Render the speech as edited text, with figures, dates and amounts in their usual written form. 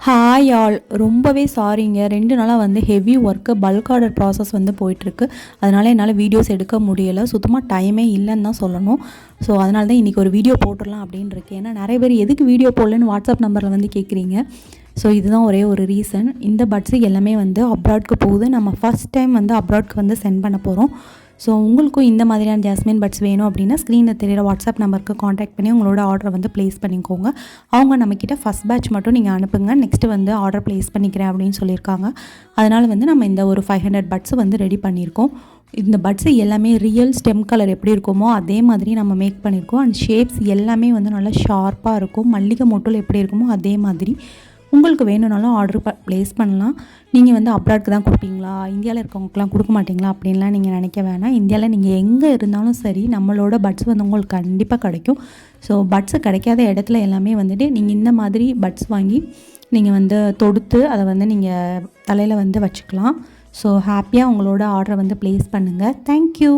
Hi all, ரொம்பவே சாரிங்க. 2 நாளாக வந்து heavy work, bulk order process வந்து போயிட்டுருக்கு. அதனால் என்னால் வீடியோஸ் எடுக்க முடியலை. சுத்தமாக டைமே இல்லைன்னு தான் சொல்லணும். ஸோ அதனால தான் இன்றைக்கி ஒரு வீடியோ போட்டுடலாம் அப்படின்னு இருக்கு. ஏன்னா நிறைய பேர் எதுக்கு வீடியோ போடலன்னு வாட்ஸ்அப் நம்பரில் வந்து கேட்குறீங்க. ஸோ இதுதான் ஒரே ஒரு ரீசன். இந்த பட்ஸு எல்லாமே வந்து அப்ராட்க்கு போகுது. நம்ம ஃபஸ்ட் டைம் வந்து அப்ராட்க்கு வந்து சென்ட் பண்ண போகிறோம். ஸோ உங்களுக்கும் இந்த மாதிரியான ஜாஸ்மின் பட்ஸ் வேணும் அப்படின்னா ஸ்க்ரீனில் தெரியிற வாட்ஸ்அப் நம்பருக்கு காண்டாக்ட் பண்ணி உங்களோட ஆர்டரை வந்து ப்ளேஸ் பண்ணிக்கோங்க. அவங்க நம்மக்கிட்ட ஃபஸ்ட் பேட்ச் மட்டும் நீங்கள் அனுப்புங்க, நெக்ஸ்ட்டு வந்து ஆர்டர் ப்ளேஸ் பண்ணிக்கிறேன் அப்படின்னு சொல்லியிருக்காங்க. அதனால் வந்து நம்ம இந்த ஒரு 500 பட்ஸு வந்து ரெடி பண்ணியிருக்கோம். இந்த பட்ஸு எல்லாமே ரியல் ஸ்டெம் கலர் எப்படி இருக்குமோ அதே மாதிரி நம்ம மேக் பண்ணியிருக்கோம். அண்ட் ஷேப்ஸ் எல்லாமே வந்து நல்லா ஷார்ப்பாக இருக்கும். மல்லிகை மொட்டில் எப்படி இருக்குமோ அதே மாதிரி. உங்களுக்கு வேணும்னாலும் ஆர்டர் ப்ளேஸ் பண்ணலாம். நீங்கள் வந்து அப்ராட்க்கு தான் கொடுப்பீங்களா, இந்தியாவில் இருக்கவங்களுக்குலாம் கொடுக்க மாட்டிங்களா அப்படின்லாம் நீங்கள் நினைக்க வேணாம். இந்தியாவில் நீங்கள் எங்கே இருந்தாலும் சரி நம்மளோட பட்ஸ் வந்து உங்களுக்கு கண்டிப்பாக கிடைக்கும். ஸோ பட்ஸு கிடைக்காத இடத்துல எல்லாமே வந்துட்டு நீங்கள் இந்த மாதிரி பட்ஸ் வாங்கி நீங்கள் வந்து தொடுத்து அதை வந்து நீங்கள் தலையில் வந்து வச்சுக்கலாம். ஸோ ஹாப்பியாக உங்களோட ஆர்டரை வந்து ப்ளேஸ் பண்ணுங்கள். தேங்க்யூ.